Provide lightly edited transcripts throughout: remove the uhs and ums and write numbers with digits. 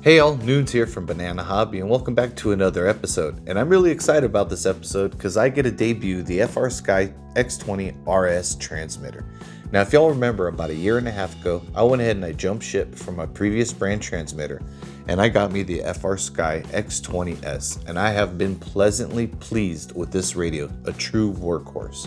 Hey all, Noons here from Banana Hobby and welcome back to another episode. And I'm really excited about this episode because I get to debut the FrSky X20RS transmitter. Now if y'all remember, about a year and a half ago, I went ahead and I jumped ship from my previous brand transmitter and I got me the FrSky X20S, and I have been pleasantly pleased with this radio, a true workhorse.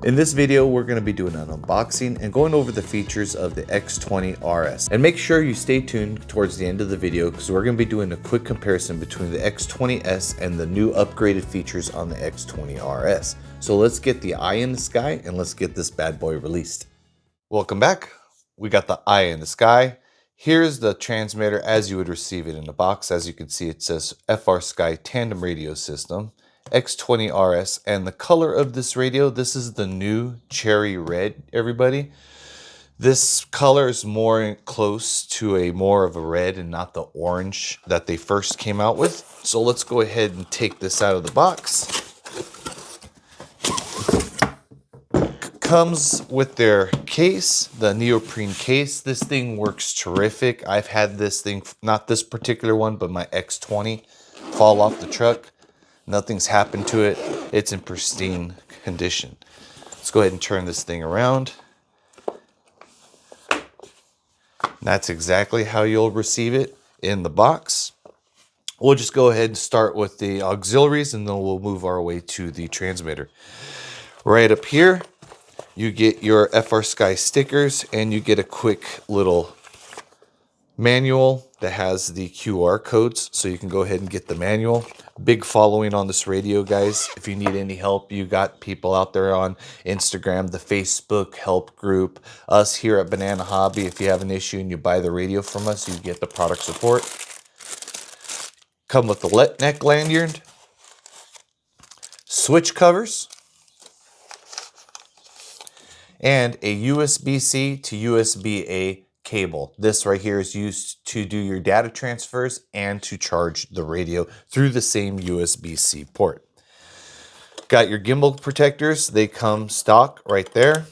In this video, we're going to be doing an unboxing and going over the features of the X20RS. And make sure you stay tuned towards the end of the video because we're going to be doing a quick comparison between the X20S and the new upgraded features on the X20RS. So let's get the eye in the sky and let's get this bad boy released. Welcome back. We got the eye in the sky. Here's the transmitter as you would receive it in the box. As you can see, it says FrSky Tandem Radio System. X20RS, and the color of this radio, this is the new cherry red, everybody. This color is more close to more of a red and not the orange that they first came out with. So let's go ahead and take this out of the box. Comes with their case, the neoprene case. This thing works terrific. I've had this thing, not this particular one, but my X20 fall off the truck. Nothing's happened to it. It's in pristine condition. Let's go ahead and turn this thing around. That's exactly how you'll receive it in the box. We'll just go ahead and start with the auxiliaries and then we'll move our way to the transmitter. Right up here, you get your FrSky stickers and you get a quick little manual that has the QR codes, so you can go ahead and get the manual. Big following on this radio, guys. If you need any help, you got people out there on Instagram, the Facebook help group, us here at Banana Hobby. If you have an issue and you buy the radio from us, you get the product support. Come with the neck lanyard, switch covers, and a USB-C to USB-A cable. This right here is used to do your data transfers and to charge the radio through the same USB-C port. Got your gimbal protectors. They come stock right there.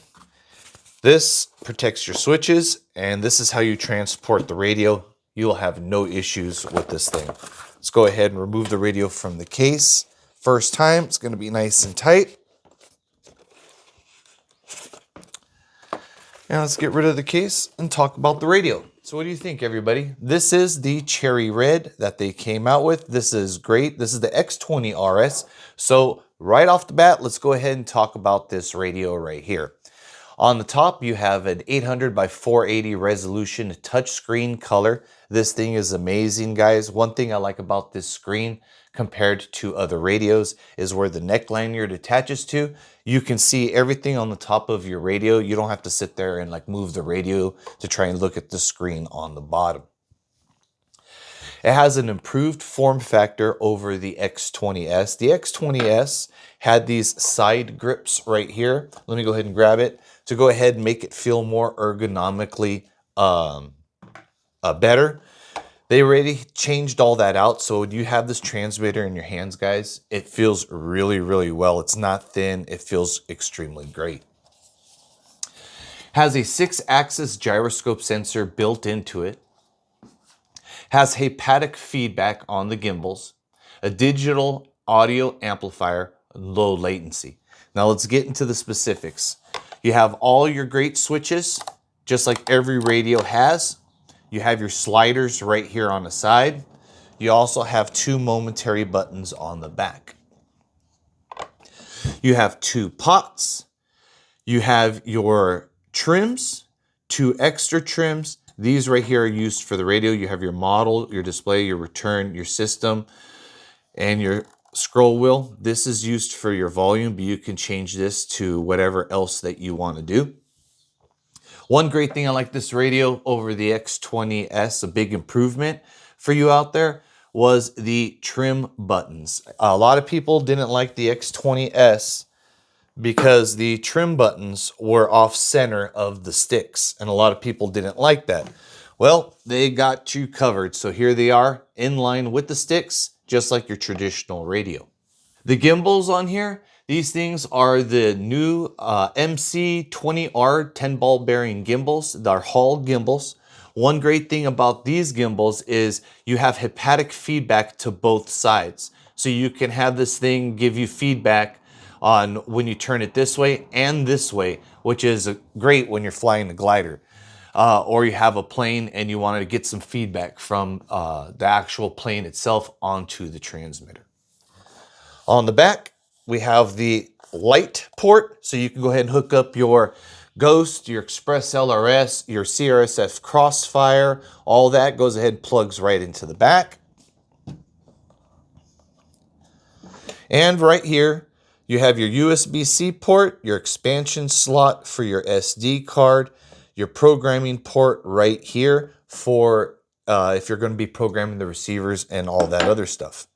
This protects your switches, and this is how you transport the radio. You'll have no issues with this thing. Let's go ahead and remove the radio from the case. First time, it's going to be nice and tight. Now let's get rid of the case and talk about the radio. So what do you think, everybody? This is the cherry red that they came out with. This is great. This is the X20RS. So right off the bat, let's go ahead and talk about this radio right here. On the top, you have an 800 by 480 resolution touchscreen color. This thing is amazing, guys. One thing I like about this screen compared to other radios is where the neck lanyard attaches to. You can see everything on the top of your radio. You don't have to sit there and like move the radio to try and look at the screen on the bottom. It has an improved form factor over the X20S. The X20S had these side grips right here. Let me go ahead and grab it to go ahead and make it feel more ergonomically better. They already changed all that out, so when you have this transmitter in your hands, guys, it feels really, really well. It's not thin. It feels extremely great. Has a 6-axis gyroscope sensor built into it. Has haptic feedback on the gimbals. A digital audio amplifier, low latency. Now let's get into the specifics. You have all your great switches, just like every radio has. You have your sliders right here on the side. You also have 2 momentary buttons on the back. You have 2 pots. You have your trims, 2 extra trims. These right here are used for the radio. You have your model, your display, your return, your system, and your scroll wheel. This is used for your volume, but you can change this to whatever else that you want to do. One great thing I like this radio over the X20S, a big improvement for you out there, was the trim buttons. A lot of people didn't like the X20S because the trim buttons were off center of the sticks, and a lot of people didn't like that. Well, they got you covered. So here they are in line with the sticks, just like your traditional radio. The gimbals on here, these things are the new MC20R 10 ball bearing gimbals. They're Hall gimbals. One great thing about these gimbals is you have haptic feedback to both sides. So you can have this thing give you feedback on when you turn it this way and this way, which is great when you're flying the glider. Or you have a plane and you want to get some feedback from the actual plane itself onto the transmitter. On the back, we have the light port, so you can go ahead and hook up your Ghost, your Express LRS, your CRSF Crossfire. All that goes ahead and plugs right into the back. And right here, you have your USB-C port, your expansion slot for your SD card, your programming port right here for if you're going to be programming the receivers and all that other stuff.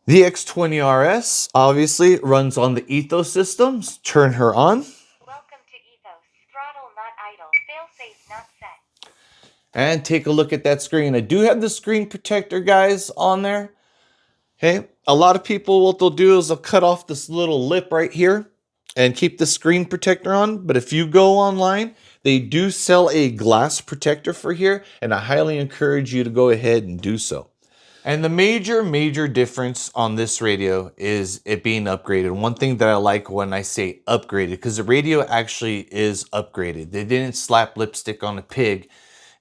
The X20RS obviously runs on the Ethos systems. Turn her on. Welcome to Ethos. Throttle not idle. Failsafe not set. And take a look at that screen. I do have the screen protector, guys, on there. Okay, a lot of people, what they'll do is they'll cut off this little lip right here and keep the screen protector on. But if you go online, they do sell a glass protector for here, and I highly encourage you to go ahead and do so. And the major difference on this radio is it being upgraded. One thing that I like when I say upgraded, because the radio actually is upgraded. They didn't slap lipstick on a pig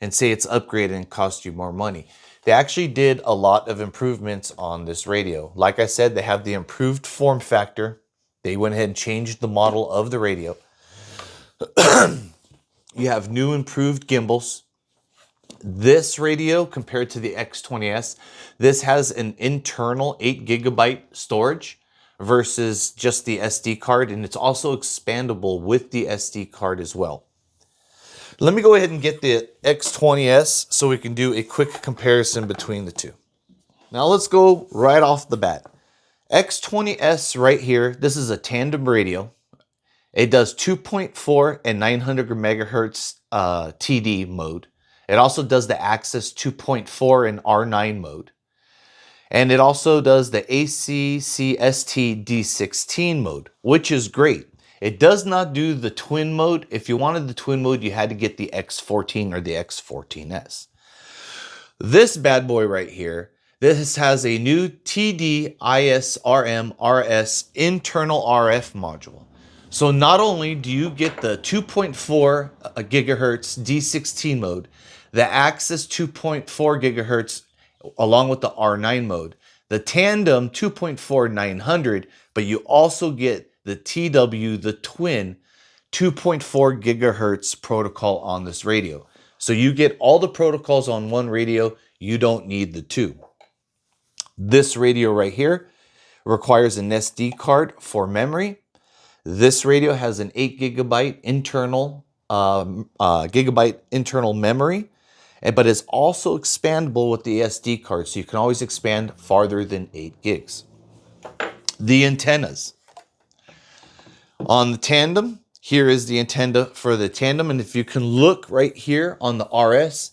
and say it's upgraded and cost you more money. They actually did a lot of improvements on this radio. Like I said, they have the improved form factor. They went ahead and changed the model of the radio. You have new improved gimbals. This radio, compared to the X20S, this has an internal 8 GB storage versus just the SD card, and it's also expandable with the SD card as well. Let me go ahead and get the X20S so we can do a quick comparison between the two. Now let's go right off the bat. X20S right here, this is a tandem radio. It does 2.4 and 900 megahertz TD mode. It also does the Access 2.4 and R9 mode. And it also does the ACCST D16 mode, which is great. It does not do the twin mode. If you wanted the twin mode, you had to get the X14 or the X14S. This bad boy right here, this has a new TD-ISRM RS internal RF module. So not only do you get the 2.4 gigahertz D16 mode, the Access 2.4 gigahertz along with the R9 mode, the tandem 2.4 900, but you also get the TW, the twin 2.4 gigahertz protocol on this radio. So you get all the protocols on one radio, you don't need the two. This radio right here requires an SD card for memory. This radio has an 8 gigabyte internal memory, but is also expandable with the SD card, so you can always expand farther than 8 gigs. The antennas. On the tandem, here is the antenna for the tandem, and if you can look right here on the RS,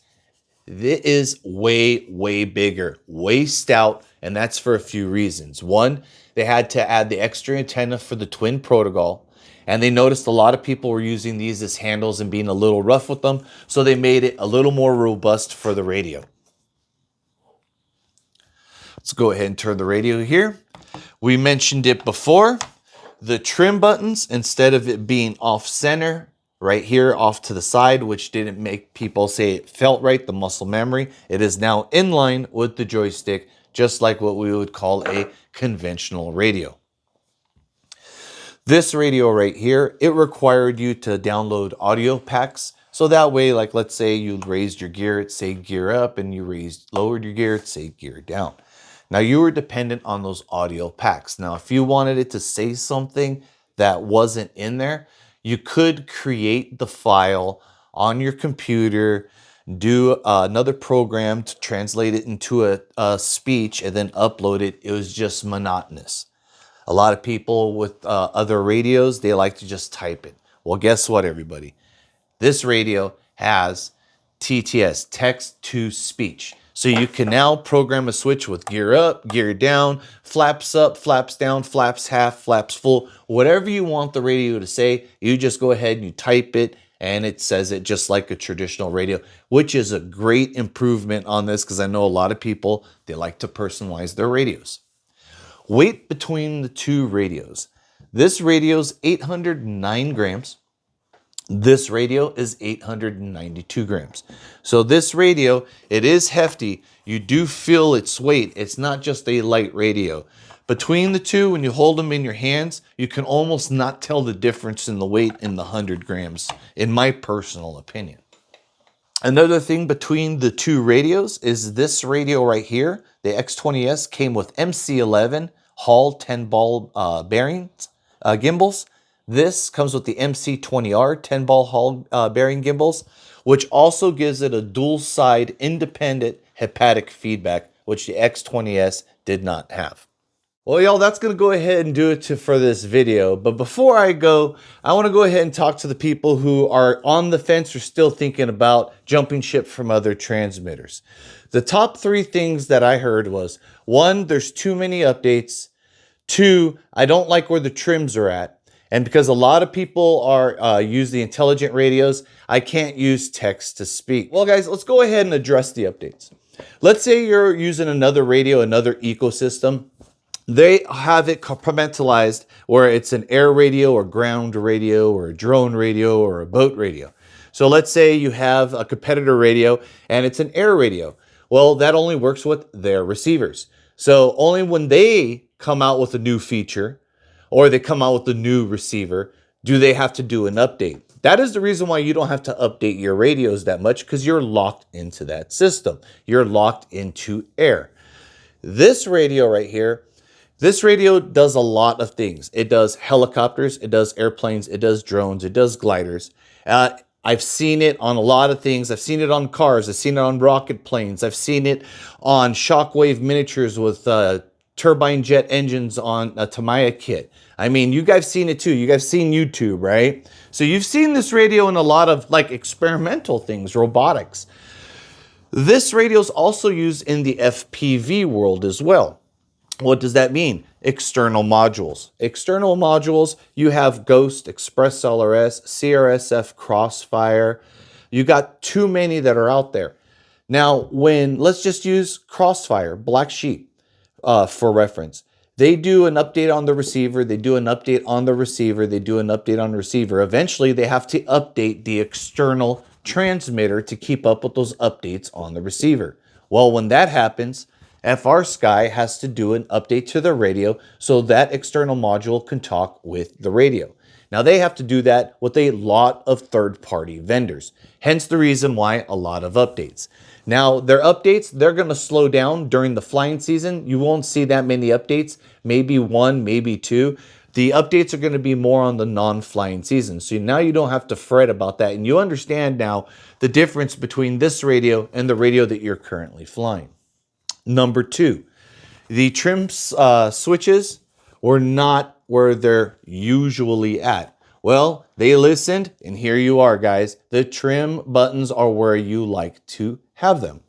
it is way bigger, way stout, and that's for a few reasons. One, they had to add the extra antenna for the twin protocol, and they noticed a lot of people were using these as handles and being a little rough with them, so they made it a little more robust for the radio. Let's go ahead and turn the radio here. We mentioned it before. The trim buttons, instead of it being off center, right here off to the side, which didn't make people say it felt right, the muscle memory, it is now in line with the joystick, just like what we would call a conventional radio. This radio right here, it required you to download audio packs. So that way, like let's say you raised your gear, it say gear up, and you lowered your gear, it say gear down. Now you were dependent on those audio packs. Now, if you wanted it to say something that wasn't in there, you could create the file on your computer, do another program to translate it into a speech, and then upload it. It was just monotonous. A lot of people with other radios, they like to just type it. Well, guess what, everybody? This radio has TTS, text to speech. So you can now program a switch with gear up, gear down, flaps up, flaps down, flaps half, flaps full. Whatever you want the radio to say, you just go ahead and you type it, and it says it just like a traditional radio, which is a great improvement on this because I know a lot of people, they like to personalize their radios. Weight between the two radios. This radio's 809 grams. This radio is 892 grams. So this radio, it is hefty. You do feel its weight. It's not just a light radio. Between the two, when you hold them in your hands, you can almost not tell the difference in the weight in the 100 grams, in my personal opinion. Another thing between the two radios is this radio right here. The X20S came with MC11 Hall 10-ball bearings, gimbals. This comes with the MC20R 10-ball Hall bearing gimbals, which also gives it a dual-side independent hepatic feedback, which the X20S did not have. Well, y'all, that's going to go ahead and do it for this video. But before I go, I want to go ahead and talk to the people who are on the fence or still thinking about jumping ship from other transmitters. The top 3 things that I heard was, 1, there's too many updates. 2, I don't like where the trims are at. And because a lot of people are use the intelligent radios, I can't use text to speak. Well, guys, let's go ahead and address the updates. Let's say you're using another radio, another ecosystem. They have it compartmentalized where it's an air radio or ground radio or a drone radio or a boat radio. So let's say you have a competitor radio and it's an air radio. Well, that only works with their receivers. So only when they come out with a new feature or they come out with a new receiver, do they have to do an update. That is the reason why you don't have to update your radios that much, because you're locked into that system. You're locked into air. This radio right here, this radio does a lot of things. It does helicopters, it does airplanes, it does drones, it does gliders. I've seen it on a lot of things. I've seen it on cars, I've seen it on rocket planes, I've seen it on shockwave miniatures with turbine jet engines on a Tamiya kit. I mean, you guys seen it too. You guys seen YouTube, right? So you've seen this radio in a lot of like experimental things, robotics. This radio is also used in the FPV world as well. What does that mean? External modules. External modules, you have Ghost, Express LRS, CRSF, Crossfire. You got too many that are out there. Now, let's just use Crossfire, Black Sheep, for reference. They do an update on the receiver, they do an update on the receiver, they do an update on the receiver. Eventually, they have to update the external transmitter to keep up with those updates on the receiver. Well, when that happens, FrSky has to do an update to the radio so that external module can talk with the radio. Now they have to do that with a lot of third-party vendors, hence the reason why a lot of updates. Now their updates, they're going to slow down during the flying season. You won't see that many updates, maybe 1, maybe 2. The updates are going to be more on the non-flying season. So now you don't have to fret about that. And you understand now the difference between this radio and the radio that you're currently flying. Number 2, the trim switches were not where they're usually at. Well, they listened, and here you are, guys. The trim buttons are where you like to have them.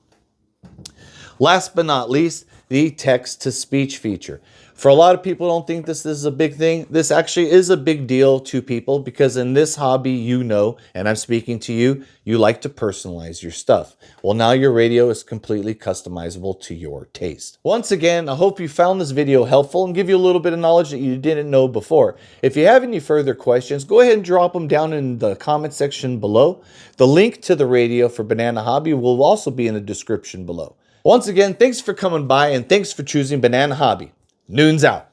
Last but not least, the text-to-speech feature. For a lot of people who don't think this is a big thing, this actually is a big deal to people because in this hobby, you know, and I'm speaking to you, you like to personalize your stuff. Well, now your radio is completely customizable to your taste. Once again, I hope you found this video helpful and give you a little bit of knowledge that you didn't know before. If you have any further questions, go ahead and drop them down in the comment section below. The link to the radio for Banana Hobby will also be in the description below. Once again, thanks for coming by and thanks for choosing Banana Hobby. Noon's out.